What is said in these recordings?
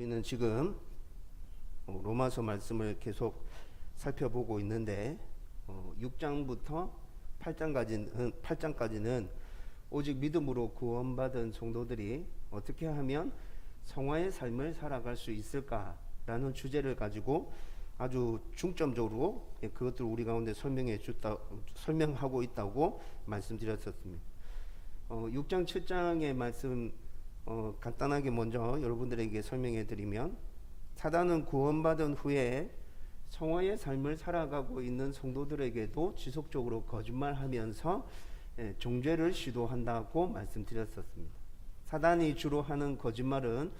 우리는 지금 로마서 말씀을 계속 살펴보고 있는데 6장부터 8장까지는 오직 믿음으로 구원받은 성도들이 어떻게 하면 성화의 삶을 살아갈 수 있을까라는 주제를 가지고 아주 중점적으로 그것들을 우리 가운데 설명하고 있다고 말씀드렸었습니다. 6장 7장의 말씀 간단하게 먼저 여러분들에게 설명해 드리면, 사단은 구원받은 후에 성화의 삶을 살아가고 있는 성도들에게도 지속적으로 거짓말하면서 정죄를 시도한다고 말씀드렸었습니다. 사단이 주로 하는 거짓말은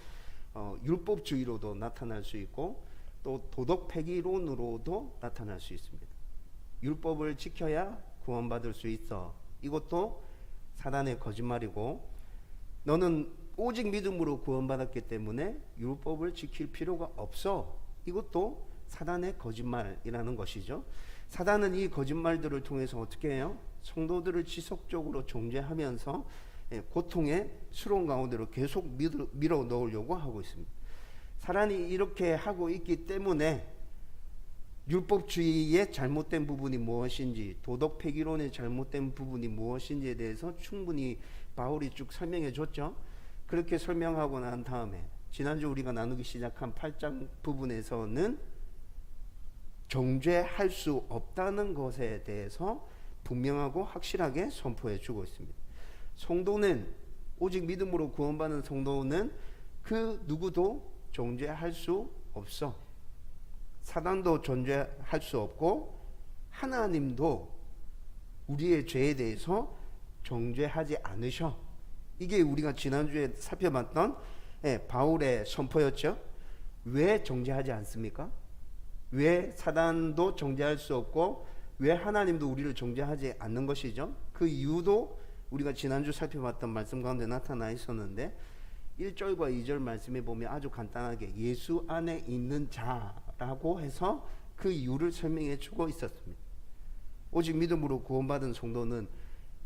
율법주의로도 나타날 수 있고 또 도덕 폐기론으로도 나타날 수 있습니다. 율법을 지켜야 구원받을 수 있어, 이것도 사단의 거짓말이고, 너는 오직 믿음으로 구원받았기 때문에 율법을 지킬 필요가 없어, 이것도 사단의 거짓말이라는 것이죠. 사단은 이 거짓말들을 통해서 어떻게 해요? 성도들을 지속적으로 정죄하면서 고통의 수렁 가운데로 계속 밀어 넣으려고 하고 있습니다. 사단이 이렇게 하고 있기 때문에 율법주의의 잘못된 부분이 무엇인지, 도덕 폐기론의 잘못된 부분이 무엇인지에 대해서 충분히 바울이 쭉 설명해 줬죠. 그렇게 설명하고 난 다음에 지난주 우리가 나누기 시작한 8장 부분에서는 정죄할 수 없다는 것에 대해서 분명하고 확실하게 선포해 주고 있습니다. 성도는, 오직 믿음으로 구원받는 성도는 그 누구도 정죄할 수 없어. 사단도 존재할 수 없고 하나님도 우리의 죄에 대해서 정죄하지 않으셔. 이게 우리가 지난주에 살펴봤던 바울의 선포였죠. 왜 정죄하지 않습니까? 왜 사단도 정죄할 수 없고 왜 하나님도 우리를 정죄하지 않는 것이죠? 그 이유도 우리가 지난주 살펴봤던 말씀 가운데 나타나 있었는데, 1절과 2절 말씀에 보면 아주 간단하게 예수 안에 있는 자라고 해서 그 이유를 설명해 주고 있었습니다. 오직 믿음으로 구원받은 성도는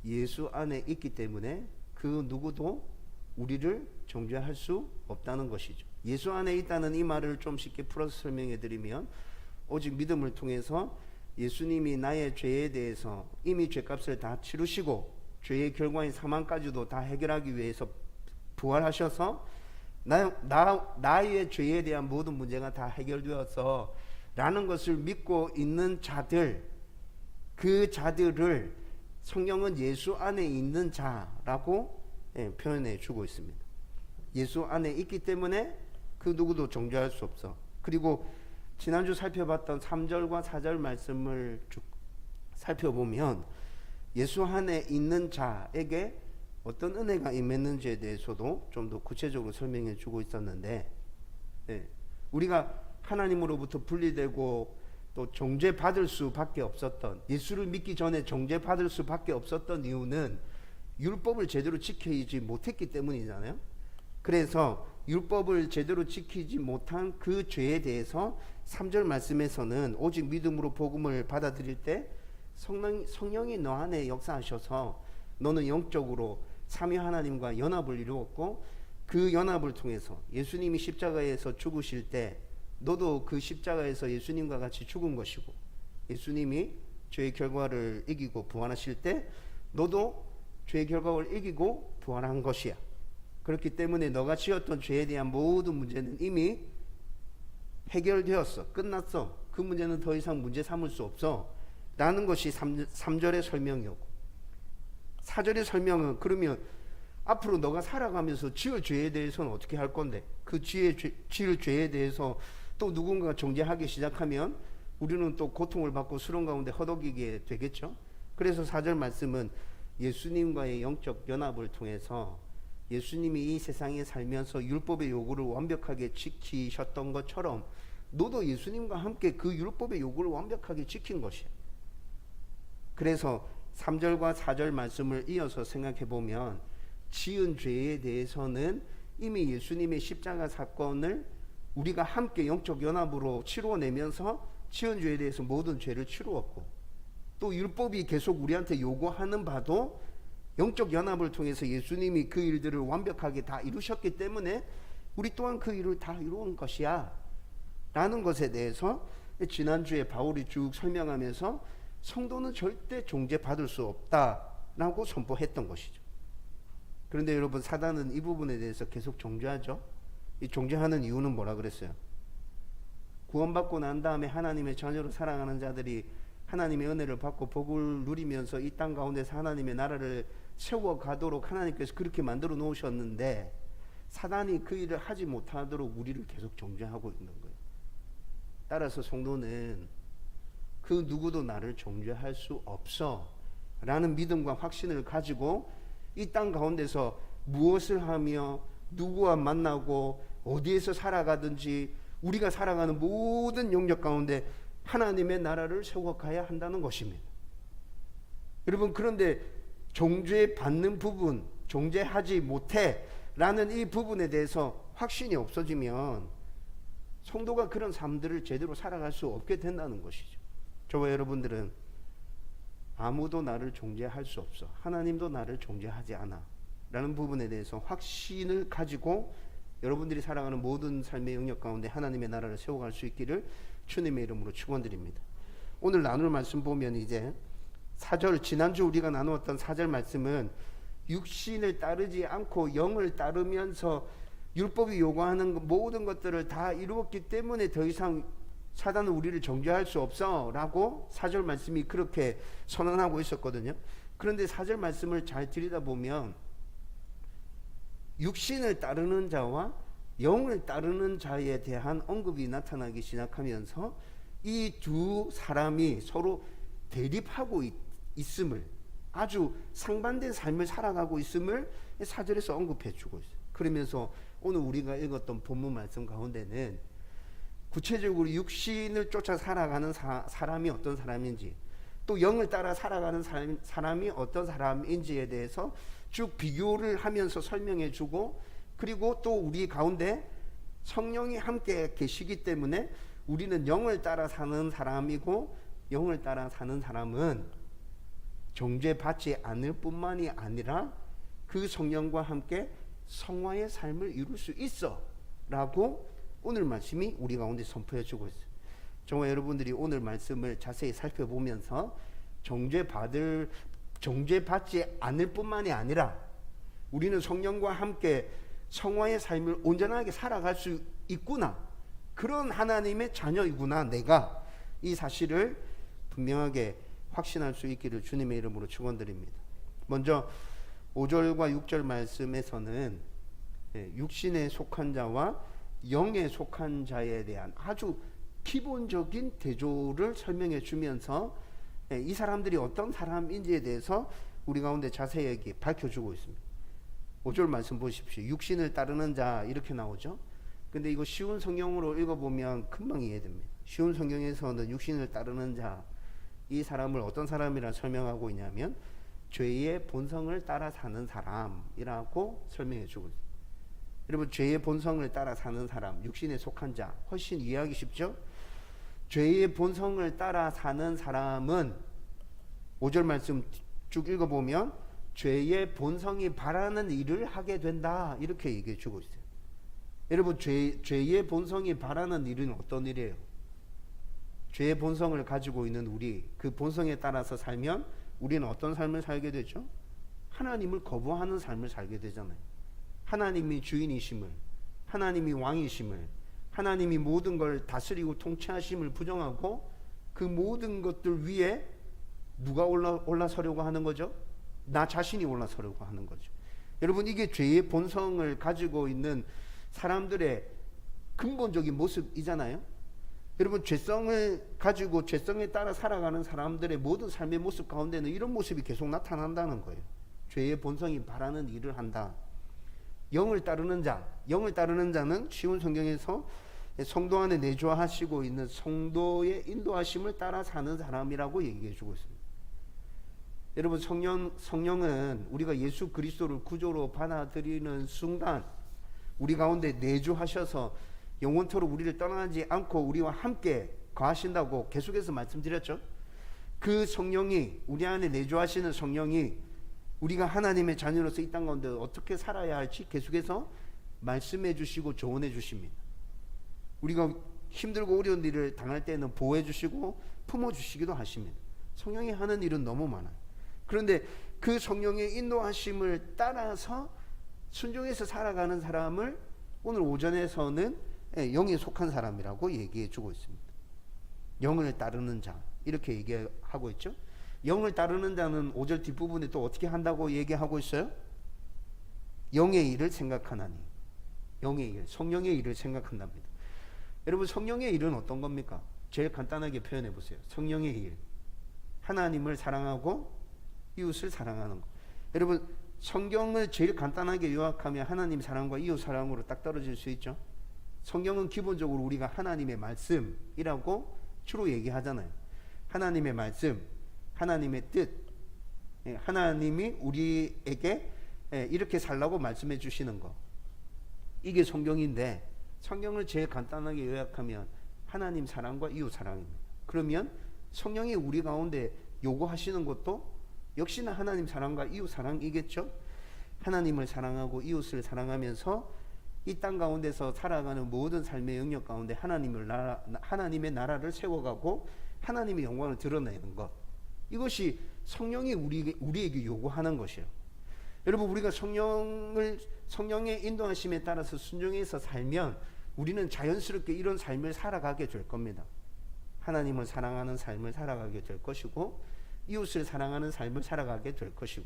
예수 안에 있기 때문에 그 누구도 우리를 정죄할 수 없다는 것이죠. 예수 안에 있다는 이 말을 좀 쉽게 풀어서 설명해 드리면, 오직 믿음을 통해서 예수님이 나의 죄에 대해서 이미 죄값을 다 치르시고 죄의 결과인 사망까지도 다 해결하기 위해서 부활하셔서 나의 죄에 대한 모든 문제가 다 해결되어서 라는 것을 믿고 있는 자들, 그 자들을 성경은 예수 안에 있는 자라고 표현해 주고 있습니다. 예수 안에 있기 때문에 그 누구도 정죄할 수 없어. 그리고 지난주 살펴봤던 3절과 4절 말씀을 쭉 살펴보면 예수 안에 있는 자에게 어떤 은혜가 임했는지에 대해서도 좀 더 구체적으로 설명해 주고 있었는데, 우리가 하나님으로부터 분리되고 또 정죄받을 수밖에 없었던, 예수를 믿기 전에 정죄받을 수밖에 없었던 이유는 율법을 제대로 지키지 못했기 때문이잖아요. 그래서 율법을 제대로 지키지 못한 그 죄에 대해서 3절 말씀에서는 오직 믿음으로 복음을 받아들일 때 성령이 너 안에 역사하셔서 너는 영적으로 삼위 하나님과 연합을 이루었고, 그 연합을 통해서 예수님이 십자가에서 죽으실 때 너도 그 십자가에서 예수님과 같이 죽은 것이고, 예수님이 죄의 결과를 이기고 부활하실 때 너도 죄의 결과를 이기고 부활한 것이야. 그렇기 때문에 너가 지었던 죄에 대한 모든 문제는 이미 해결되었어. 끝났어. 그 문제는 더 이상 문제 삼을 수 없어 라는 것이 3절의 설명이었고, 4절의 설명은 그러면 앞으로 너가 살아가면서 지을 죄에 대해서는 어떻게 할 건데, 그 지을 죄에 대해서 또 누군가가 정죄하기 시작하면 우리는 또 고통을 받고 수렁 가운데 허덕이게 되겠죠. 그래서 4절 말씀은 예수님과의 영적 연합을 통해서 예수님이 이 세상에 살면서 율법의 요구를 완벽하게 지키셨던 것처럼 너도 예수님과 함께 그 율법의 요구를 완벽하게 지킨 것이야. 그래서 3절과 4절 말씀을 이어서 생각해 보면 지은 죄에 대해서는 이미 예수님의 십자가 사건을 우리가 함께 영적 연합으로 치루어내면서 지은 죄에 대해서 모든 죄를 치루었고, 또 율법이 계속 우리한테 요구하는 바도 영적 연합을 통해서 예수님이 그 일들을 완벽하게 다 이루셨기 때문에 우리 또한 그 일을 다 이루은 것이야 라는 것에 대해서 지난주에 바울이 쭉 설명하면서 성도는 절대 정죄받을 수 없다라고 선포했던 것이죠. 그런데 여러분, 사단은 이 부분에 대해서 계속 정죄하죠. 이 정죄하는 이유는 뭐라 그랬어요? 구원받고 난 다음에 하나님의 자녀로 살아가는 자들이 하나님의 은혜를 받고 복을 누리면서 이 땅 가운데서 하나님의 나라를 세워가도록 하나님께서 그렇게 만들어 놓으셨는데, 사단이 그 일을 하지 못하도록 우리를 계속 정죄하고 있는 거예요. 따라서 성도는 그 누구도 나를 정죄할 수 없어 라는 믿음과 확신을 가지고 이 땅 가운데서 무엇을 하며 누구와 만나고 어디에서 살아가든지 우리가 살아가는 모든 영역 가운데 하나님의 나라를 세워가야 한다는 것입니다. 여러분, 그런데 정죄받는 부분, 정죄하지 못해 라는 이 부분에 대해서 확신이 없어지면 성도가 그런 삶들을 제대로 살아갈 수 없게 된다는 것이죠. 저와 여러분들은 아무도 나를 정죄할 수 없어, 하나님도 나를 정죄하지 않아 라는 부분에 대해서 확신을 가지고 여러분들이 살아가는 모든 삶의 영역 가운데 하나님의 나라를 세워갈 수 있기를 주님의 이름으로 축원드립니다. 오늘 나눌 말씀 보면 이제 4절, 지난주 우리가 나누었던 4절 말씀은 육신을 따르지 않고 영을 따르면서 율법이 요구하는 모든 것들을 다 이루었기 때문에 더 이상 사단은 우리를 정죄할 수 없어 라고 4절 말씀이 그렇게 선언하고 있었거든요. 그런데 4절 말씀을 잘 들여다보면 육신을 따르는 자와 영을 따르는 자에 대한 언급이 나타나기 시작하면서 이 두 사람이 서로 대립하고 있음을, 아주 상반된 삶을 살아가고 있음을 4절에서 언급해 주고 있어요. 그러면서 오늘 우리가 읽었던 본문 말씀 가운데는 구체적으로 육신을 쫓아 살아가는 사람이 어떤 사람인지, 또 영을 따라 살아가는 사람이 어떤 사람인지에 대해서 쭉 비교를 하면서 설명해 주고, 그리고 또 우리 가운데 성령이 함께 계시기 때문에 우리는 영을 따라 사는 사람이고, 영을 따라 사는 사람은 정죄받지 않을 뿐만이 아니라 그 성령과 함께 성화의 삶을 이룰 수 있어 라고 오늘 말씀이 우리 가운데 선포해 주고 있어요. 정말 여러분들이 오늘 말씀을 자세히 살펴보면서 정죄받지 않을 뿐만이 아니라 우리는 성령과 함께 성화의 삶을 온전하게 살아갈 수 있구나, 그런 하나님의 자녀이구나 내가, 이 사실을 분명하게 확신할 수 있기를 주님의 이름으로 축원드립니다. 먼저 5절과 6절 말씀에서는 육신에 속한 자와 영에 속한 자에 대한 아주 기본적인 대조를 설명해 주면서 이 사람들이 어떤 사람인지에 대해서 우리 가운데 자세하게 밝혀주고 있습니다. 5절 말씀 보십시오. 육신을 따르는 자 이렇게 나오죠. 근데 이거 쉬운 성경으로 읽어보면 금방 이해됩니다. 쉬운 성경에서는 육신을 따르는 자, 이 사람을 어떤 사람이라 설명하고 있냐면 죄의 본성을 따라 사는 사람이라고 설명해 주고 있습니다. 여러분, 죄의 본성을 따라 사는 사람, 육신에 속한 자, 훨씬 이해하기 쉽죠? 죄의 본성을 따라 사는 사람은 5절 말씀 쭉 읽어보면 죄의 본성이 바라는 일을 하게 된다, 이렇게 얘기해 주고 있어요. 여러분, 죄의 본성이 바라는 일은 어떤 일이에요? 죄의 본성을 가지고 있는 우리, 그 본성에 따라서 살면 우리는 어떤 삶을 살게 되죠? 하나님을 거부하는 삶을 살게 되잖아요. 하나님이 주인이심을, 하나님이 왕이심을, 하나님이 모든 걸 다스리고 통치하심을 부정하고 그 모든 것들 위에 누가 올라서려고 하는 거죠? 나 자신이 올라서려고 하는 거죠. 여러분, 이게 죄의 본성을 가지고 있는 사람들의 근본적인 모습이잖아요. 여러분, 죄성을 가지고 죄성에 따라 살아가는 사람들의 모든 삶의 모습 가운데는 이런 모습이 계속 나타난다는 거예요. 죄의 본성이 바라는 일을 한다. 영을 따르는 자, 영을 따르는 자는 쉬운 성경에서 성도 안에 내주하시고 있는 성도의 인도하심을 따라 사는 사람이라고 얘기해 주고 있습니다. 여러분, 성령은 우리가 예수 그리스도를 구조로 받아들이는 순간 우리 가운데 내주하셔서 영원토록 우리를 떠나지 않고 우리와 함께 거하신다고 계속해서 말씀드렸죠. 그 성령이, 우리 안에 내주하시는 성령이 우리가 하나님의 자녀로서 이 땅 가운데 어떻게 살아야 할지 계속해서 말씀해 주시고 조언해 주십니다. 우리가 힘들고 어려운 일을 당할 때는 보호해 주시고 품어 주시기도 하십니다. 성령이 하는 일은 너무 많아요. 그런데 그 성령의 인도하심을 따라서 순종해서 살아가는 사람을 오늘 오전에서는 영에 속한 사람이라고 얘기해 주고 있습니다. 영을 따르는 자 이렇게 얘기하고 있죠. 영을 따르는 자는 5절 뒷부분에 또 어떻게 한다고 얘기하고 있어요? 영의 일을 생각하나니. 영의 일, 성령의 일을 생각한답니다. 여러분 성령의 일은 어떤 겁니까? 제일 간단하게 표현해 보세요. 성령의 일, 하나님을 사랑하고 이웃을 사랑하는 것. 여러분 성경을 제일 간단하게 요약하면 하나님 사랑과 이웃 사랑으로 딱 떨어질 수 있죠. 성경은 기본적으로 우리가 하나님의 말씀이라고 주로 얘기하잖아요. 하나님의 말씀, 하나님의 뜻, 하나님이 우리에게 이렇게 살라고 말씀해 주시는 것, 이게 성경인데 성경을 제일 간단하게 요약하면 하나님 사랑과 이웃 사랑입니다. 그러면 성령이 우리 가운데 요구하시는 것도 역시나 하나님 사랑과 이웃 사랑이겠죠. 하나님을 사랑하고 이웃을 사랑하면서 이 땅 가운데서 살아가는 모든 삶의 영역 가운데 하나님의 나라를 세워가고 하나님의 영광을 드러내는 것, 이것이 성령이 우리에게 요구하는 것이에요. 여러분 우리가 성령의 인도하심에 따라서 순종해서 살면 우리는 자연스럽게 이런 삶을 살아가게 될 겁니다. 하나님을 사랑하는 삶을 살아가게 될 것이고 이웃을 사랑하는 삶을 살아가게 될 것이고,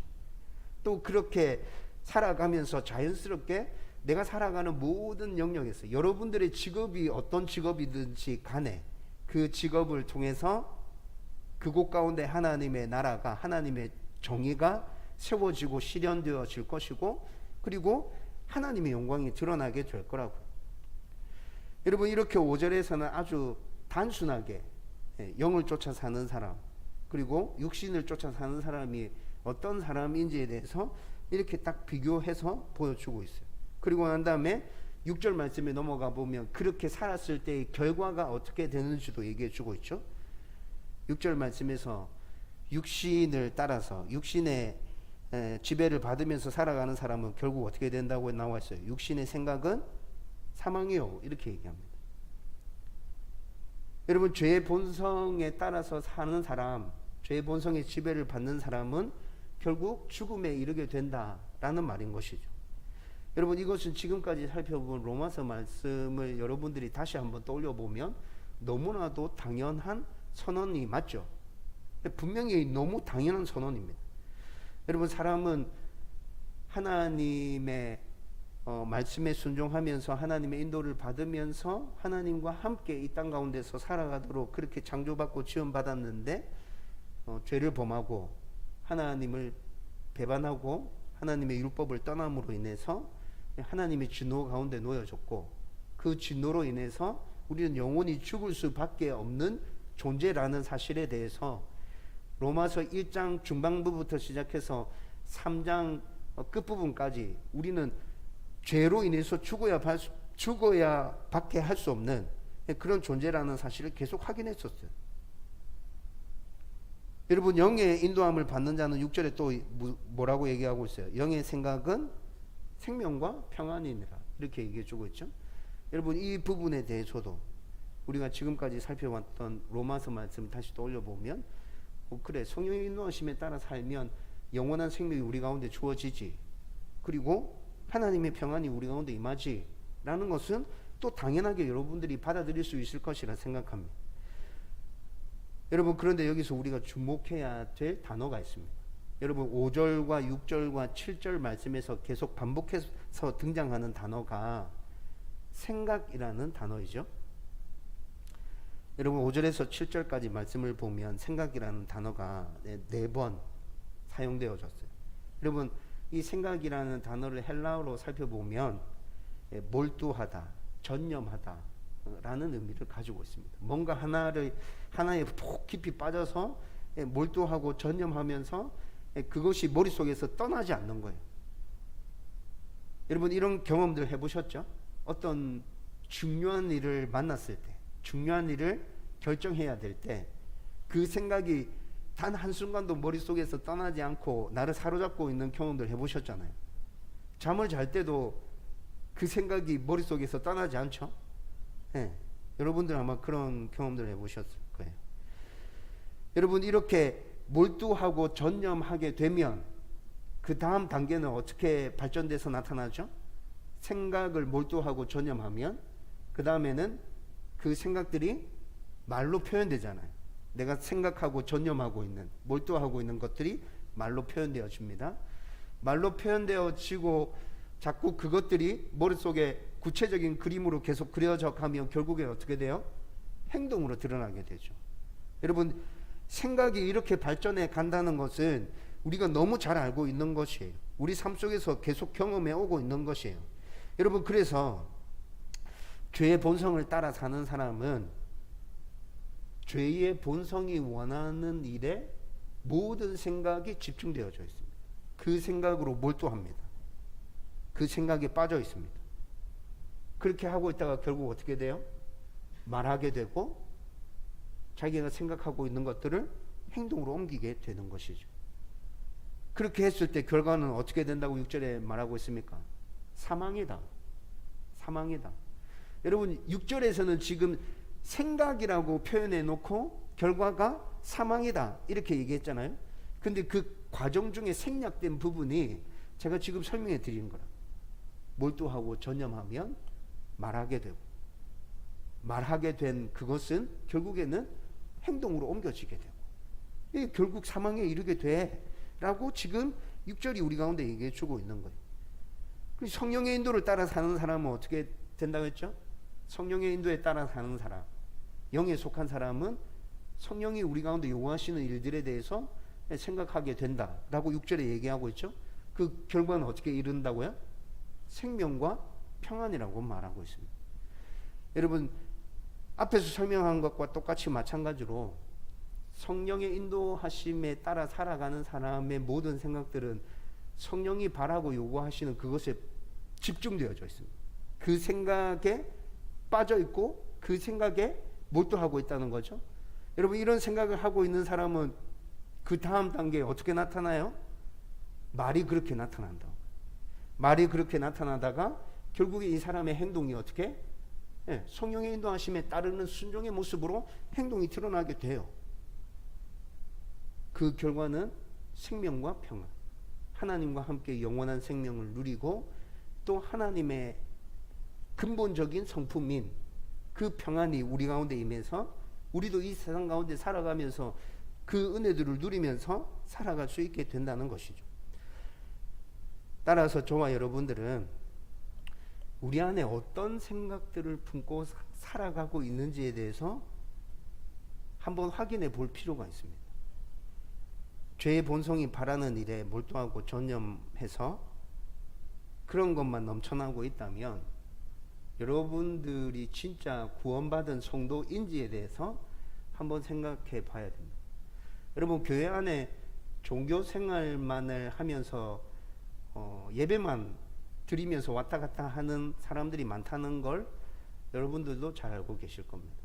또 그렇게 살아가면서 자연스럽게 내가 살아가는 모든 영역에서 여러분들의 직업이 어떤 직업이든지 간에 그 직업을 통해서 그곳 가운데 하나님의 나라가, 하나님의 정의가 세워지고 실현되어질 것이고, 그리고 하나님의 영광이 드러나게 될 거라고요. 여러분 이렇게 5절에서는 아주 단순하게 영을 쫓아 사는 사람, 그리고 육신을 쫓아 사는 사람이 어떤 사람인지에 대해서 이렇게 딱 비교해서 보여주고 있어요. 그리고 난 다음에 6절 말씀에 넘어가 보면 그렇게 살았을 때의 결과가 어떻게 되는지도 얘기해 주고 있죠. 6절 말씀에서 육신을 따라서 육신의 지배를 받으면서 살아가는 사람은 결국 어떻게 된다고 나와 있어요. 육신의 생각은 사망이요, 이렇게 얘기합니다. 여러분 죄의 본성에 따라서 사는 사람, 죄의 본성의 지배를 받는 사람은 결국 죽음에 이르게 된다라는 말인 것이죠. 여러분 이것은 지금까지 살펴본 로마서 말씀을 여러분들이 다시 한번 떠올려 보면 너무나도 당연한 선언이 맞죠. 분명히 너무 당연한 선언입니다. 여러분 사람은 하나님의 말씀에 순종하면서 하나님의 인도를 받으면서 하나님과 함께 이 땅 가운데서 살아가도록 그렇게 창조받고 지원받았는데 죄를 범하고 하나님을 배반하고 하나님의 율법을 떠남으로 인해서 하나님의 진노 가운데 놓여졌고, 그 진노로 인해서 우리는 영원히 죽을 수밖에 없는 존재라는 사실에 대해서 로마서 1장 중반부부터 시작해서 3장 끝부분까지 우리는 죄로 인해서 죽어야 밖에 할 수 없는 그런 존재라는 사실을 계속 확인했었어요. 여러분 영의 인도함을 받는 자는 6절에 또 뭐라고 얘기하고 있어요. 영의 생각은 생명과 평안이니라, 이렇게 얘기해 주고 있죠. 여러분 이 부분에 대해서도 우리가 지금까지 살펴왔던 로마서 말씀을 다시 떠올려 보면 그래, 성령의 인도하심에 따라 살면 영원한 생명이 우리 가운데 주어지지, 그리고 하나님의 평안이 우리 가운데 임하지 라는 것은 또 당연하게 여러분들이 받아들일 수 있을 것이라 생각합니다. 여러분 그런데 여기서 우리가 주목해야 될 단어가 있습니다. 여러분 5절과 6절과 7절 말씀에서 계속 반복해서 등장하는 단어가 생각이라는 단어이죠. 여러분 5절에서 7절까지 말씀을 보면 생각이라는 단어가 4번 사용되어졌어요. 여러분 이 생각이라는 단어를 헬라어로 살펴보면 몰두하다, 전념하다 라는 의미를 가지고 있습니다. 뭔가 하나에 푹 깊이 빠져서 몰두하고 전념하면서 그것이 머릿속에서 떠나지 않는 거예요. 여러분 이런 경험들 해보셨죠? 어떤 중요한 일을 만났을 때, 중요한 일을 결정해야 될 때 그 생각이 단 한순간도 머릿속에서 떠나지 않고 나를 사로잡고 있는 경험들 해보셨잖아요. 잠을 잘 때도 그 생각이 머릿속에서 떠나지 않죠? 예. 여러분들 아마 그런 경험들 해보셨을 거예요. 여러분 이렇게 몰두하고 전념하게 되면 그 다음 단계는 어떻게 발전돼서 나타나죠? 생각을 몰두하고 전념하면 그 다음에는 그 생각들이 말로 표현되잖아요. 내가 생각하고 전념하고 있는, 몰두하고 있는 것들이 말로 표현되어집니다. 말로 표현되어지고 자꾸 그것들이 머릿속에 구체적인 그림으로 계속 그려져 가면 결국에 어떻게 돼요? 행동으로 드러나게 되죠. 여러분 생각이 이렇게 발전해 간다는 것은 우리가 너무 잘 알고 있는 것이에요. 우리 삶 속에서 계속 경험해 오고 있는 것이에요. 여러분 그래서 죄의 본성을 따라 사는 사람은 죄의 본성이 원하는 일에 모든 생각이 집중되어져 있습니다. 그 생각으로 몰두합니다. 그 생각에 빠져 있습니다. 그렇게 하고 있다가 결국 어떻게 돼요? 말하게 되고 자기가 생각하고 있는 것들을 행동으로 옮기게 되는 것이죠. 그렇게 했을 때 결과는 어떻게 된다고 6절에 말하고 있습니까? 사망이다. 사망이다. 여러분 6절에서는 지금 생각이라고 표현해 놓고 결과가 사망이다 이렇게 얘기했잖아요. 근데 그 과정 중에 생략된 부분이 제가 지금 설명해 드리는 거라. 몰두하고 전념하면 말하게 되고 말하게 된 그것은 결국에는 행동으로 옮겨지게 되고 이게 결국 사망에 이르게 돼 라고 지금 6절이 우리 가운데 얘기해 주고 있는 거예요. 성령의 인도를 따라 사는 사람은 어떻게 된다고 했죠? 성령의 인도에 따라 사는 사람, 영에 속한 사람은 성령이 우리 가운데 요구하시는 일들에 대해서 생각하게 된다라고 6절에 얘기하고 있죠. 그 결과는 어떻게 이른다고요? 생명과 평안이라고 말하고 있습니다. 여러분 앞에서 설명한 것과 똑같이 마찬가지로 성령의 인도하심에 따라 살아가는 사람의 모든 생각들은 성령이 바라고 요구하시는 그것에 집중되어져 있습니다. 그 생각에 빠져 있고 그 생각에 몰두하고 있다는 거죠. 여러분 이런 생각을 하고 있는 사람은 그 다음 단계에 어떻게 나타나요? 말이 그렇게 나타난다. 말이 그렇게 나타나다가 결국에 이 사람의 행동이 어떻게? 성령의 인도하심에 따르는 순종의 모습으로 행동이 드러나게 돼요. 그 결과는 생명과 평안, 하나님과 함께 영원한 생명을 누리고 또 하나님의 근본적인 성품인 그 평안이 우리 가운데 임해서 우리도 이 세상 가운데 살아가면서 그 은혜들을 누리면서 살아갈 수 있게 된다는 것이죠. 따라서 저와 여러분들은 우리 안에 어떤 생각들을 품고 살아가고 있는지에 대해서 한번 확인해 볼 필요가 있습니다. 죄의 본성이 바라는 일에 몰두하고 전념해서 그런 것만 넘쳐나고 있다면 여러분들이 진짜 구원받은 성도인지에 대해서 한번 생각해 봐야 됩니다. 여러분 교회 안에 종교 생활만을 하면서 예배만 드리면서 왔다 갔다 하는 사람들이 많다는 걸 여러분들도 잘 알고 계실 겁니다.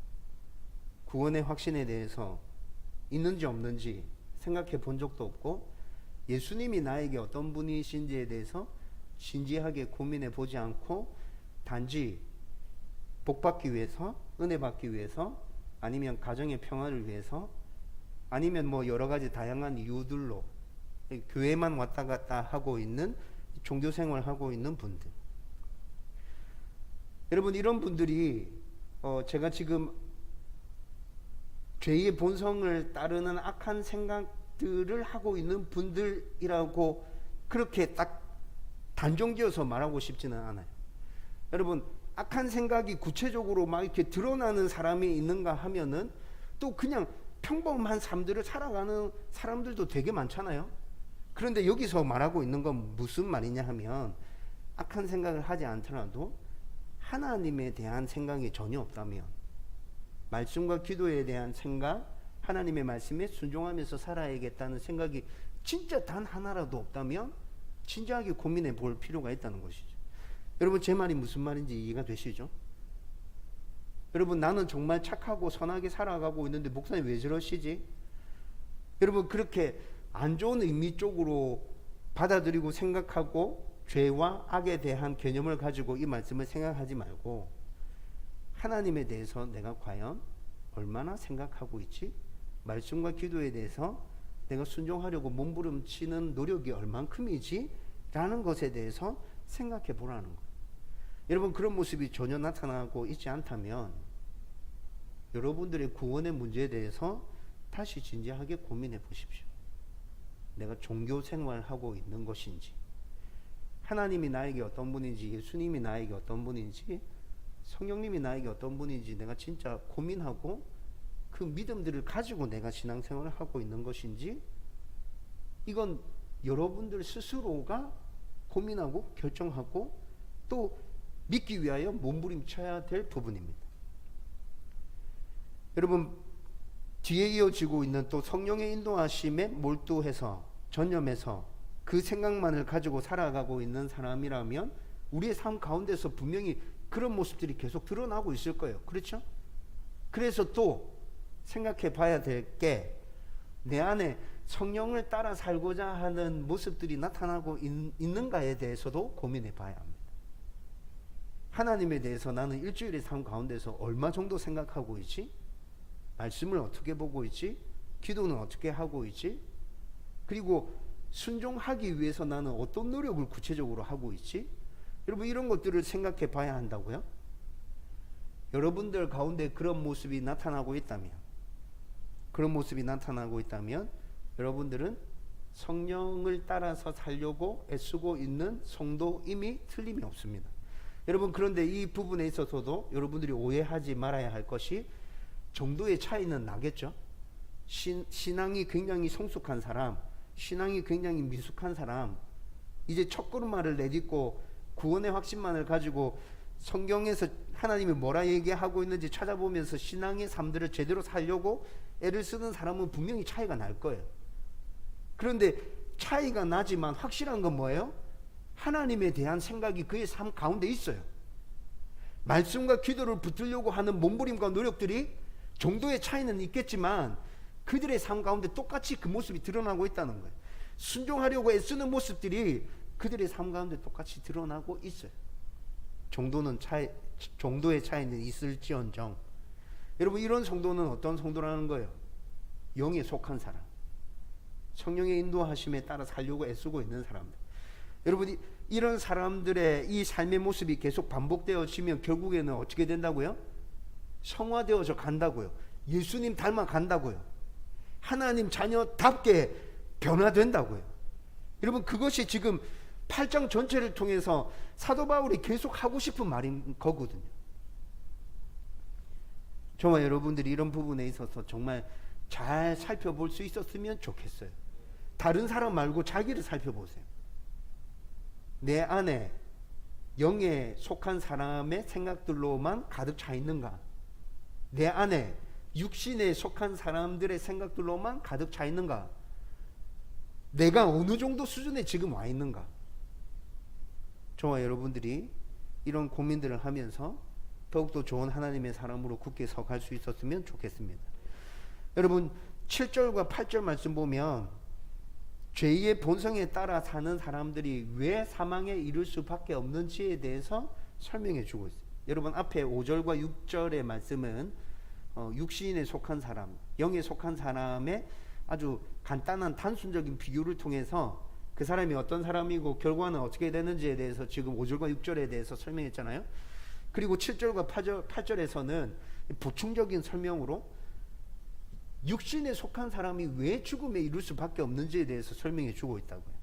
구원의 확신에 대해서 있는지 없는지 생각해 본 적도 없고 예수님이 나에게 어떤 분이신지에 대해서 진지하게 고민해 보지 않고 단지 복 받기 위해서, 은혜 받기 위해서, 아니면 가정의 평화를 위해서, 아니면 뭐 여러 가지 다양한 이유들로 교회만 왔다 갔다 하고 있는 종교 생활하고 있는 분들. 여러분 이런 분들이 제가 지금 죄의 본성을 따르는 악한 생각들을 하고 있는 분들이라고 그렇게 딱 단정지어서 말하고 싶지는 않아요. 여러분 악한 생각이 구체적으로 막 이렇게 드러나는 사람이 있는가 하면은 또 그냥 평범한 삶들을 살아가는 사람들도 되게 많잖아요. 그런데 여기서 말하고 있는 건 무슨 말이냐 하면 악한 생각을 하지 않더라도 하나님에 대한 생각이 전혀 없다면, 말씀과 기도에 대한 생각, 하나님의 말씀에 순종하면서 살아야겠다는 생각이 진짜 단 하나라도 없다면 진지하게 고민해 볼 필요가 있다는 것이죠. 여러분 제 말이 무슨 말인지 이해가 되시죠? 여러분 나는 정말 착하고 선하게 살아가고 있는데 목사님 왜 저러시지? 여러분 그렇게 안 좋은 의미 쪽으로 받아들이고 생각하고 죄와 악에 대한 개념을 가지고 이 말씀을 생각하지 말고 하나님에 대해서 내가 과연 얼마나 생각하고 있지? 말씀과 기도에 대해서 내가 순종하려고 몸부림치는 노력이 얼만큼이지? 라는 것에 대해서 생각해 보라는 거예요. 여러분, 그런 모습이 전혀 나타나고 있지 않다면 여러분들의 구원의 문제에 대해서 다시 진지하게 고민해 보십시오. 내가 종교 생활하고 있는 것인지, 하나님이 나에게 어떤 분인지, 예수님이 나에게 어떤 분인지, 성령님이 나에게 어떤 분인지 내가 진짜 고민하고 그 믿음들을 가지고 내가 신앙생활을 하고 있는 것인지, 이건 여러분들 스스로가 고민하고 결정하고 또 믿기 위하여 몸부림쳐야 될 부분입니다. 여러분, 뒤에 이어지고 있는 또 성령의 인도하심에 몰두해서 전념해서 그 생각만을 가지고 살아가고 있는 사람이라면 우리의 삶 가운데서 분명히 그런 모습들이 계속 드러나고 있을 거예요. 그렇죠? 그래서 또 생각해 봐야 될 게, 내 안에 성령을 따라 살고자 하는 모습들이 나타나고 있는가에 대해서도 고민해 봐야 합니다. 하나님에 대해서 나는 일주일의 삶 가운데서 얼마 정도 생각하고 있지? 말씀을 어떻게 보고 있지? 기도는 어떻게 하고 있지? 그리고 순종하기 위해서 나는 어떤 노력을 구체적으로 하고 있지? 여러분, 이런 것들을 생각해 봐야 한다고요? 여러분들 가운데 그런 모습이 나타나고 있다면, 여러분들은 성령을 따라서 살려고 애쓰고 있는 성도임이 틀림이 없습니다. 여러분, 그런데 이 부분에 있어서도 여러분들이 오해하지 말아야 할 것이 정도의 차이는 나겠죠. 신앙이 굉장히 성숙한 사람, 신앙이 굉장히 미숙한 사람, 이제 첫걸음마를 내딛고 구원의 확신만을 가지고 성경에서 하나님이 뭐라 얘기하고 있는지 찾아보면서 신앙의 삶들을 제대로 살려고 애를 쓰는 사람은 분명히 차이가 날 거예요. 그런데 차이가 나지만 확실한 건 뭐예요? 하나님에 대한 생각이 그의 삶 가운데 있어요. 말씀과 기도를 붙들려고 하는 몸부림과 노력들이 정도의 차이는 있겠지만 그들의 삶 가운데 똑같이 그 모습이 드러나고 있다는 거예요. 순종하려고 애쓰는 모습들이 그들의 삶 가운데 똑같이 드러나고 있어요. 정도의 차이는 있을지언정, 여러분, 이런 성도는 어떤 성도라는 거예요? 영에 속한 사람, 성령의 인도하심에 따라 살려고 애쓰고 있는 사람들. 여러분, 이런 사람들의 이 삶의 모습이 계속 반복되어지면 결국에는 어떻게 된다고요? 성화되어져 간다고요. 예수님 닮아 간다고요. 하나님 자녀답게 변화된다고요. 여러분, 그것이 지금 8장 전체를 통해서 사도 바울이 계속 하고 싶은 말인 거거든요. 저와 여러분들이 이런 부분에 있어서 정말 잘 살펴볼 수 있었으면 좋겠어요. 다른 사람 말고 자기를 살펴보세요. 내 안에 영에 속한 사람의 생각들로만 가득 차 있는가? 내 안에 육신에 속한 사람들의 생각들로만 가득 차 있는가? 내가 어느 정도 수준에 지금 와 있는가? 저와 여러분들이 이런 고민들을 하면서 더욱더 좋은 하나님의 사람으로 굳게 서갈 수 있었으면 좋겠습니다. 여러분, 7절과 8절 말씀 보면 죄의 본성에 따라 사는 사람들이 왜 사망에 이를 수밖에 없는지에 대해서 설명해 주고 있어요. 여러분, 앞에 5절과 6절의 말씀은 육신에 속한 사람, 영에 속한 사람의 아주 간단한 단순적인 비교를 통해서 그 사람이 어떤 사람이고 결과는 어떻게 되는지에 대해서 지금 5절과 6절에 대해서 설명했잖아요. 그리고 7절과 8절에서는 보충적인 설명으로 육신에 속한 사람이 왜 죽음에 이를 수밖에 없는지에 대해서 설명해 주고 있다고요.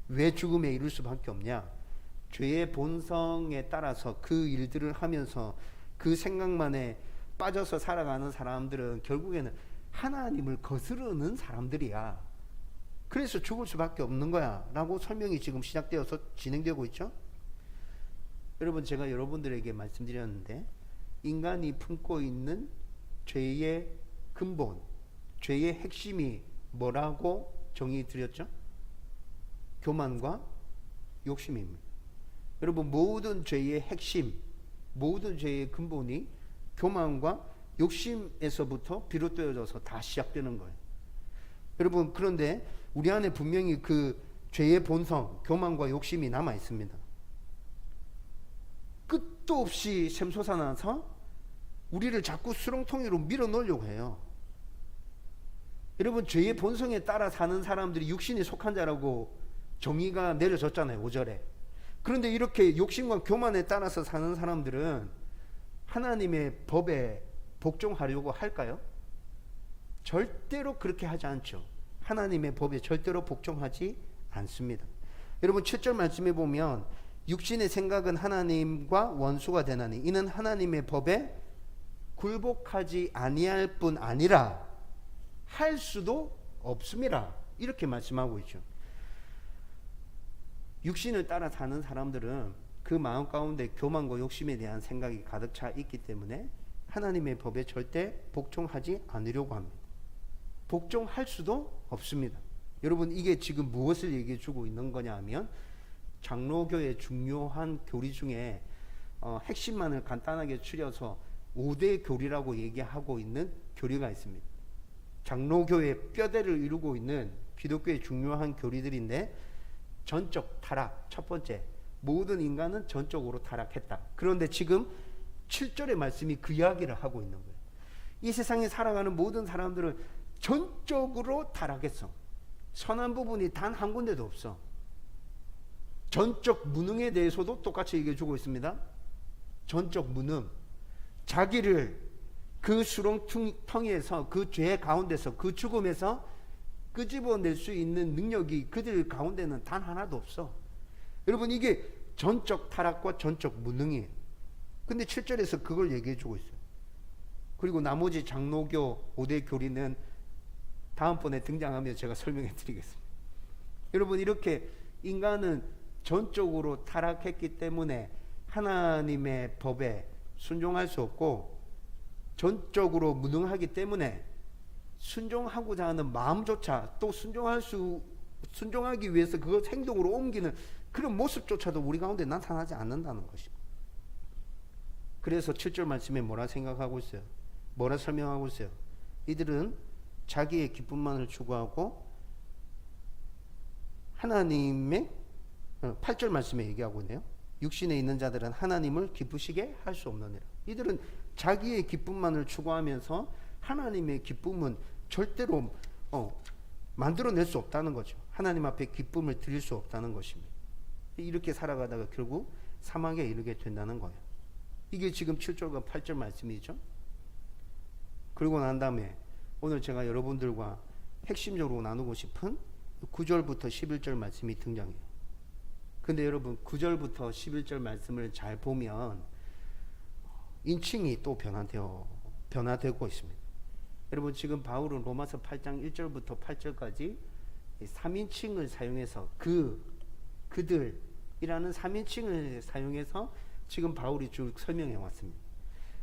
왜 죽음에 이를 수밖에 없냐? 죄의 본성에 따라서 그 일들을 하면서 그 생각만에 빠져서 살아가는 사람들은 결국에는 하나님을 거스르는 사람들이야. 그래서 죽을 수밖에 없는 거야 라고 설명이 지금 시작되어서 진행되고 있죠. 여러분, 제가 여러분들에게 말씀드렸는데 인간이 품고 있는 죄의 근본, 죄의 핵심이 뭐라고 정의 드렸죠? 교만과 욕심입니다. 여러분, 모든 죄의 핵심, 모든 죄의 근본이 교만과 욕심에서부터 비롯되어져서 다 시작되는 거예요. 여러분, 그런데 우리 안에 분명히 그 죄의 본성, 교만과 욕심이 남아 있습니다. 끝도 없이 샘솟아나서 우리를 자꾸 수렁텅이로 밀어 넣으려고 해요. 여러분, 죄의 본성에 따라 사는 사람들이 육신에 속한 자라고 정의가 내려졌잖아요, 5절에. 그런데 이렇게 욕심과 교만에 따라서 사는 사람들은 하나님의 법에 복종하려고 할까요? 절대로 그렇게 하지 않죠. 하나님의 법에 절대로 복종하지 않습니다. 여러분, 7절 말씀에 보면 육신의 생각은 하나님과 원수가 되나니 이는 하나님의 법에 굴복하지 아니할 뿐 아니라 할 수도 없음이라, 이렇게 말씀하고 있죠. 육신을 따라 사는 사람들은 그 마음 가운데 교만과 욕심에 대한 생각이 가득 차 있기 때문에 하나님의 법에 절대 복종하지 않으려고 합니다. 복종할 수도 없습니다. 여러분, 이게 지금 무엇을 얘기해 주고 있는 거냐 하면 장로교의 중요한 교리 중에 핵심만을 간단하게 추려서 5대 교리라고 얘기하고 있는 교리가 있습니다. 장로교의 뼈대를 이루고 있는 기독교의 중요한 교리들인데, 전적 타락, 첫 번째, 모든 인간은 전적으로 타락했다. 그런데 지금 7절의 말씀이 그 이야기를 하고 있는 거예요. 이 세상에 살아가는 모든 사람들은 전적으로 타락했어. 선한 부분이 단 한 군데도 없어. 전적 무능에 대해서도 똑같이 얘기해 주고 있습니다. 전적 무능. 자기를 그 수렁텅이에서, 그 죄 가운데서, 그 죽음에서 끄집어낼 수 있는 능력이 그들 가운데는 단 하나도 없어. 여러분, 이게 전적 타락과 전적 무능이에요. 근데 7절에서 그걸 얘기해 주고 있어요. 그리고 나머지 장로교 5대 교리는 다음번에 등장하면 제가 설명해 드리겠습니다. 여러분, 이렇게 인간은 전적으로 타락했기 때문에 하나님의 법에 순종할 수 없고, 전적으로 무능하기 때문에 순종하고자 하는 마음조차, 또 순종하기 위해서 그것 행동으로 옮기는 그런 모습조차도 우리 가운데 나타나지 않는다는 것입니다. 그래서 7절 말씀에 뭐라 생각하고 있어요? 뭐라 설명하고 있어요? 이들은 자기의 기쁨만을 추구하고 하나님의 8절 말씀에 얘기하고 있네요. 육신에 있는 자들은 하나님을 기쁘시게 할 수 없느니라. 이들은 자기의 기쁨만을 추구하면서 하나님의 기쁨은 절대로 만들어낼 수 없다는 거죠. 하나님 앞에 기쁨을 드릴 수 없다는 것입니다. 이렇게 살아가다가 결국 사망에 이르게 된다는 거예요. 이게 지금 7절과 8절 말씀이죠. 그리고 난 다음에 오늘 제가 여러분들과 핵심적으로 나누고 싶은 9절부터 11절 말씀이 등장해요. 근데 여러분, 9절부터 11절 말씀을 잘 보면 인칭이 또 변화되고 있습니다. 여러분, 지금 바울은 로마서 8장 1절부터 8절까지 3인칭을 사용해서 그들이라는 3인칭을 사용해서 지금 바울이 쭉 설명해 왔습니다.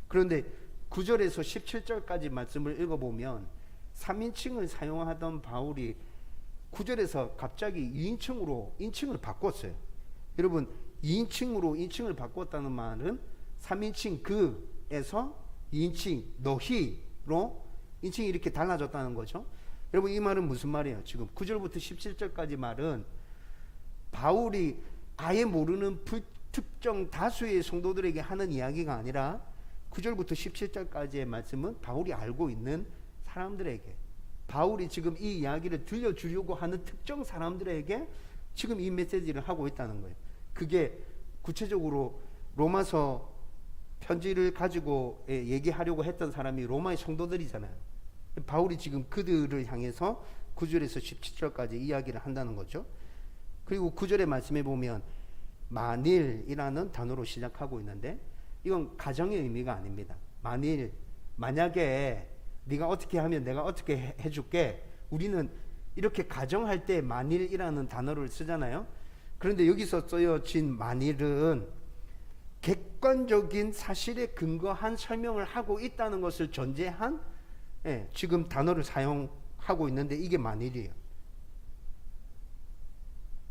그런데 9절에서 17절까지 말씀을 읽어보면 3인칭을 사용하던 바울이 9절에서 갑자기 2인칭으로 인칭을 바꿨어요. 여러분, 2인칭으로 인칭을 바꿨다는 말은 3인칭 그에서 2인칭 너희로 인칭이 이렇게 달라졌다는 거죠. 여러분, 이 말은 무슨 말이에요? 지금 9절부터 17절까지 말은 바울이 아예 모르는 불특정 다수의 성도들에게 하는 이야기가 아니라 9절부터 17절까지의 말씀은 바울이 알고 있는 사람들에게, 바울이 지금 이 이야기를 들려주려고 하는 특정 사람들에게 지금 이 메시지를 하고 있다는 거예요. 그게 구체적으로 로마서 편지를 가지고 얘기하려고 했던 사람이 로마의 성도들이잖아요. 바울이 지금 그들을 향해서 9절에서 17절까지 이야기를 한다는 거죠. 그리고 9절의 말씀에 보면 만일이라는 단어로 시작하고 있는데, 이건 가정의 의미가 아닙니다. 만약에 네가 어떻게 하면 내가 어떻게 해줄게. 우리는 이렇게 가정할 때 만일이라는 단어를 쓰잖아요. 그런데 여기서 쓰여진 만일은 객관적인 사실에 근거한 설명을 하고 있다는 것을 전제한 지금 단어를 사용하고 있는데, 이게 만일이에요.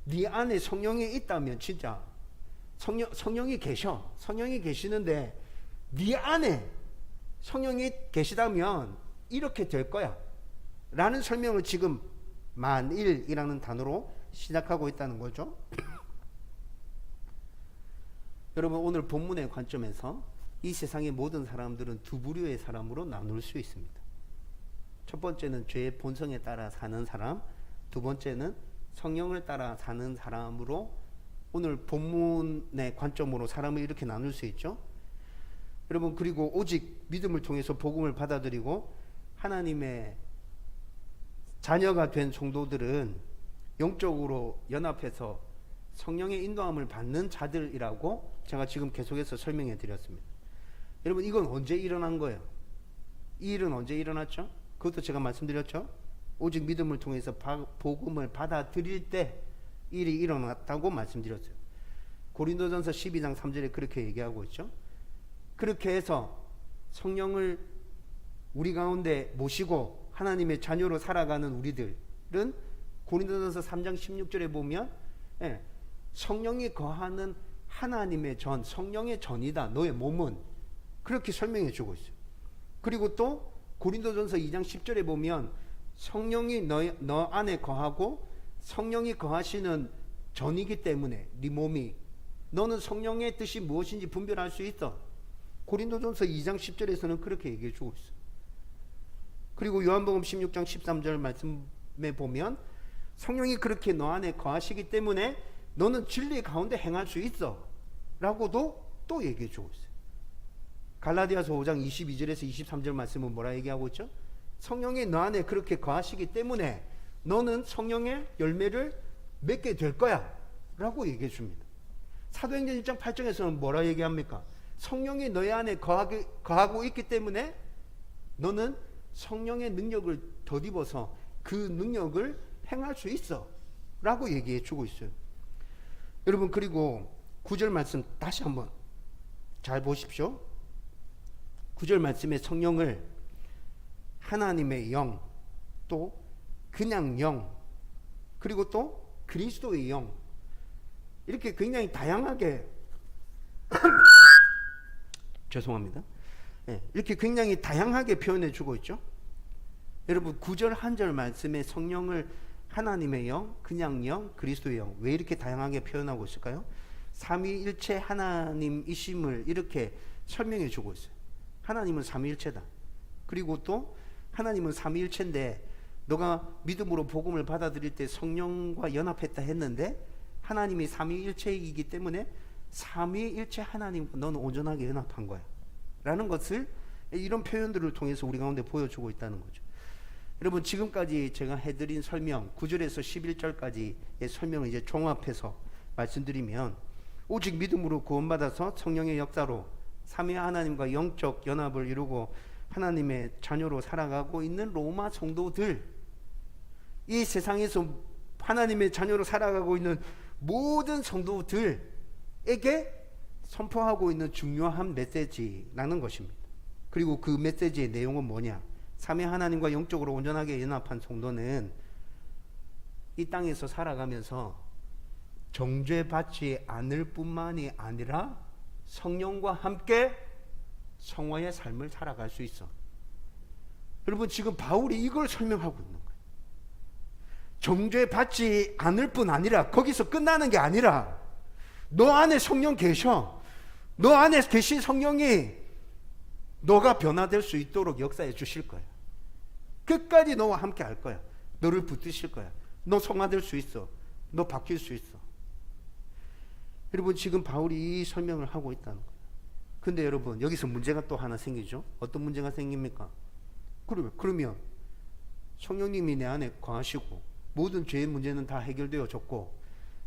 네 안에 성령이 있다면, 진짜 성령이 계시는데 네 안에 성령이 계시다면 이렇게 될 거야 라는 설명을 지금 만일이라는 단어로 시작하고 있다는 거죠. 여러분 오늘 본문의 관점에서 이 세상의 모든 사람들은 두 부류의 사람으로 나눌 수 있습니다. 첫 번째는 죄의 본성에 따라 사는 사람, 두 번째는 성령을 따라 사는 사람으로 오늘 본문의 관점으로 사람을 이렇게 나눌 수 있죠. 여러분 그리고 오직 믿음을 통해서 복음을 받아들이고 하나님의 자녀가 된 성도들은 영적으로 연합해서 성령의 인도함을 받는 자들이라고 제가 지금 계속해서 설명해 드렸습니다. 여러분 이건 언제 일어난 거예요? 이 일은 언제 일어났죠? 그것도 제가 말씀드렸죠. 오직 믿음을 통해서 복음을 받아들일 때 일이 일어났다고 말씀드렸어요. 고린도전서 12장 3절에 그렇게 얘기하고 있죠. 그렇게 해서 성령을 우리 가운데 모시고 하나님의 자녀로 살아가는 우리들은 고린도전서 3장 16절에 보면 성령이 거하는 하나님의 전, 성령의 전이다. 너의 몸은 그렇게 설명해 주고 있어요. 그리고 또 고린도전서 2장 10절에 보면 성령이 너 안에 거하고 성령이 거하시는 전이기 때문에 네 몸이 너는 성령의 뜻이 무엇인지 분별할 수 있어. 고린도전서 2장 10절에서는 그렇게 얘기해 주고 있어요. 그리고 요한복음 16장 13절 말씀에 보면 성령이 그렇게 너 안에 거하시기 때문에 너는 진리 가운데 행할 수 있어 라고도 또 얘기해 주고 있어요. 갈라디아서 5장 22절에서 23절 말씀은 뭐라 얘기하고 있죠? 성령이 너 안에 그렇게 거하시기 때문에 너는 성령의 열매를 맺게 될 거야 라고 얘기해 줍니다. 사도행전 1장 8장에서는 뭐라 얘기합니까? 성령이 너희 안에 거하고 있기 때문에 너는 성령의 능력을 덧입어서 그 능력을 행할 수 있어 라고 얘기해 주고 있어요. 여러분 그리고 9절 말씀 다시 한번 잘 보십시오. 9절 말씀에 성령을 하나님의 영, 또 그냥 영, 그리고 또 그리스도의 영, 이렇게 굉장히 다양하게 죄송합니다. 이렇게 굉장히 다양하게 표현해 주고 있죠. 여러분 9절 한 절 말씀에 성령을 하나님의 영, 그냥 영, 그리스도의 영, 왜 이렇게 다양하게 표현하고 있을까요? 삼위일체 하나님이심을 이렇게 설명해 주고 있어요. 하나님은 삼위일체다. 그리고 또 하나님은 삼위일체인데 너가 믿음으로 복음을 받아들일 때 성령과 연합했다 했는데 하나님이 삼위일체이기 때문에 삼위일체 하나님과 너는 온전하게 연합한 거야 라는 것을 이런 표현들을 통해서 우리 가운데 보여주고 있다는 거죠. 여러분 지금까지 제가 해드린 설명 9절에서 11절까지의 설명을 이제 종합해서 말씀드리면 오직 믿음으로 구원받아서 성령의 역사로 삼위 하나님과 영적 연합을 이루고 하나님의 자녀로 살아가고 있는 로마 성도들, 이 세상에서 하나님의 자녀로 살아가고 있는 모든 성도들에게 선포하고 있는 중요한 메시지라는 것입니다. 그리고 그 메시지의 내용은 뭐냐? 삼위 하나님과 영적으로 온전하게 연합한 성도는 이 땅에서 살아가면서 정죄받지 않을 뿐만이 아니라 성령과 함께 성화의 삶을 살아갈 수 있어. 여러분 지금 바울이 이걸 설명하고 있는 거예요. 정죄받지 않을 뿐 아니라 거기서 끝나는 게 아니라 너 안에 성령 계셔. 너 안에 계신 성령이 너가 변화될 수 있도록 역사해 주실 거야. 끝까지 너와 함께 할 거야. 너를 붙드실 거야. 너 성화될 수 있어. 너 바뀔 수 있어. 여러분 지금 바울이 이 설명을 하고 있다는 거예요. 근데 여러분 여기서 문제가 또 하나 생기죠. 어떤 문제가 생깁니까? 그러면 성령님이 내 안에 거하시고 모든 죄의 문제는 다 해결되어졌고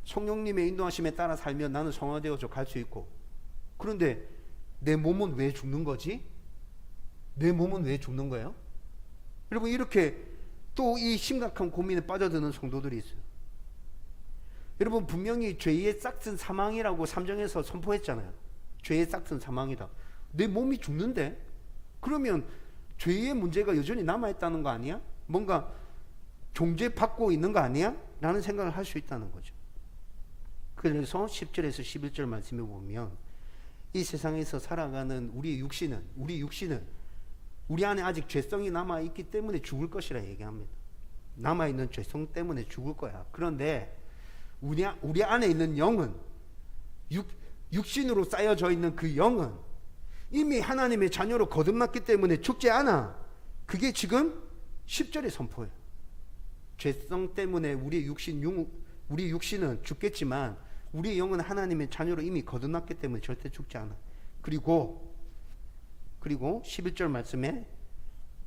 성령님의 인도하심에 따라 살면 나는 성화되어져 갈 수 있고, 그런데 내 몸은 왜 죽는 거지? 내 몸은 왜 죽는 거예요? 여러분 이렇게 또 이 심각한 고민에 빠져드는 성도들이 있어요. 여러분 분명히 죄의 싹튼 사망이라고 3장에서 선포했잖아요. 죄의 싹튼 사망이다. 내 몸이 죽는데? 그러면 죄의 문제가 여전히 남아있다는 거 아니야? 뭔가 종죄받고 있는 거 아니야? 라는 생각을 할 수 있다는 거죠. 그래서 10절에서 11절 말씀에 보면 이 세상에서 살아가는 우리 육신은 우리 안에 아직 죄성이 남아있기 때문에 죽을 것이라 얘기합니다. 남아있는 죄성 때문에 죽을 거야. 그런데 우리 안에 있는 영은, 육신으로 쌓여져 있는 그 영은 이미 하나님의 자녀로 거듭났기 때문에 죽지 않아. 그게 지금 10절의 선포예요. 죄성 때문에 우리 육신은 죽겠지만 우리의 영은 하나님의 자녀로 이미 거듭났기 때문에 절대 죽지 않아. 그리고 11절 말씀에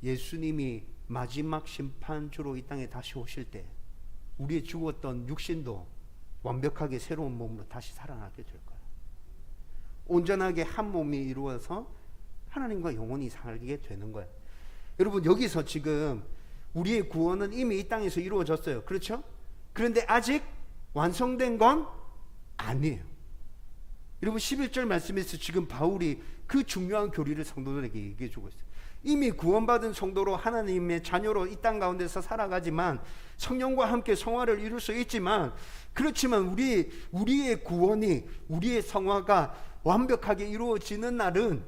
예수님이 마지막 심판주로 이 땅에 다시 오실 때 우리의 죽었던 육신도 완벽하게 새로운 몸으로 다시 살아나게 될 거야. 온전하게 한 몸이 이루어서 하나님과 영원히 살게 되는 거야. 여러분, 여기서 지금 우리의 구원은 이미 이 땅에서 이루어졌어요. 그렇죠? 그런데 아직 완성된 건 아니에요. 여러분, 11절 말씀에서 지금 바울이 그 중요한 교리를 성도들에게 얘기해 주고 있어요. 이미 구원받은 성도로 하나님의 자녀로 이 땅 가운데서 살아가지만 성령과 함께 성화를 이룰 수 있지만, 그렇지만 우리의 구원이, 우리의 성화가 완벽하게 이루어지는 날은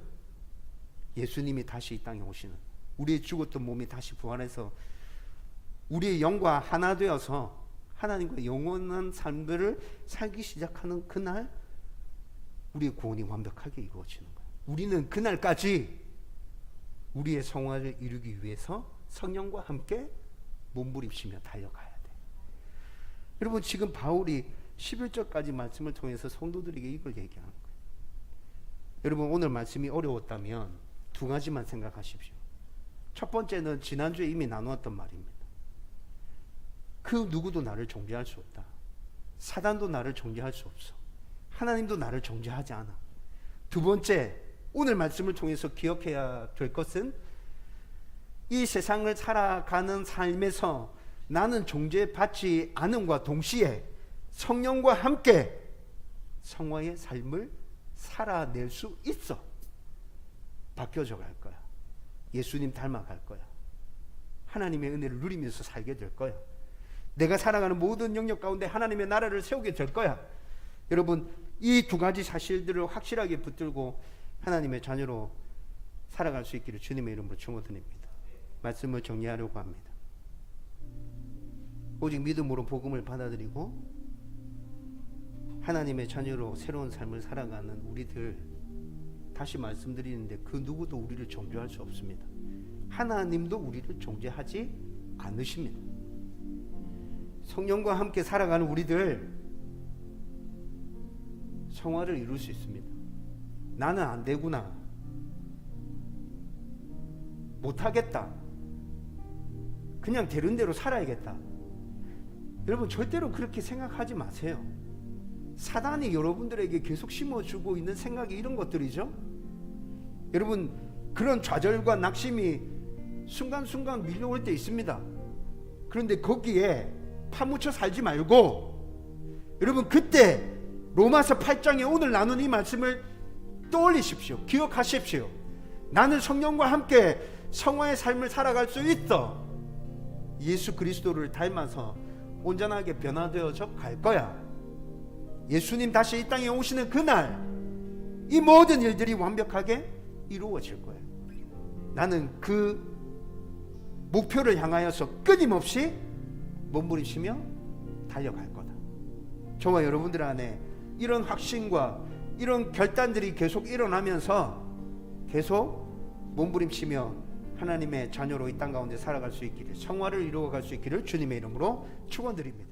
예수님이 다시 이 땅에 오시는, 우리의 죽었던 몸이 다시 부활해서 우리의 영과 하나 되어서 하나님과 영원한 삶들을 살기 시작하는 그날 우리의 구원이 완벽하게 이루어지는 거예요. 우리는 그날까지 우리의 성화를 이루기 위해서 성령과 함께 몸부림치며 달려가야 돼. 여러분, 지금 바울이 11절까지 말씀을 통해서 성도들에게 이걸 얘기하는 거예요. 여러분, 오늘 말씀이 어려웠다면 두 가지만 생각하십시오. 첫 번째는 지난주에 이미 나누었던 말입니다. 그 누구도 나를 정죄할 수 없다. 사단도 나를 정죄할 수 없어. 하나님도 나를 정죄하지 않아. 두 번째, 오늘 말씀을 통해서 기억해야 될 것은 이 세상을 살아가는 삶에서 나는 정죄받지 않음과 동시에 성령과 함께 성화의 삶을 살아낼 수 있어. 바뀌어져 갈 거야. 예수님 닮아갈 거야. 하나님의 은혜를 누리면서 살게 될 거야. 내가 살아가는 모든 영역 가운데 하나님의 나라를 세우게 될 거야. 여러분, 이 두 가지 사실들을 확실하게 붙들고 하나님의 자녀로 살아갈 수 있기를 주님의 이름으로 축원드립니다. 말씀을 정리하려고 합니다. 오직 믿음으로 복음을 받아들이고 하나님의 자녀로 새로운 삶을 살아가는 우리들, 다시 말씀드리는데 그 누구도 우리를 정죄할 수 없습니다. 하나님도 우리를 정죄하지 않으십니다. 성령과 함께 살아가는 우리들 성화를 이룰 수 있습니다. 나는 안 되구나, 못하겠다, 그냥 되는 대로 살아야겠다. 여러분, 절대로 그렇게 생각하지 마세요. 사단이 여러분들에게 계속 심어주고 있는 생각이 이런 것들이죠. 여러분, 그런 좌절과 낙심이 순간순간 밀려올 때 있습니다. 그런데 거기에 파묻혀 살지 말고 여러분, 그때 로마서 8장에 오늘 나눈 이 말씀을 떠올리십시오. 기억하십시오. 나는 성령과 함께 성화의 삶을 살아갈 수 있어. 예수 그리스도를 닮아서 온전하게 변화되어져 갈 거야. 예수님 다시 이 땅에 오시는 그날 이 모든 일들이 완벽하게 이루어질 거야. 나는 그 목표를 향하여서 끊임없이 몸부림치며 달려갈 거다. 저와 여러분들 안에 이런 확신과 이런 결단들이 계속 일어나면서 계속 몸부림치며 하나님의 자녀로 이 땅 가운데 살아갈 수 있기를, 성화를 이루어갈 수 있기를 주님의 이름으로 축원드립니다.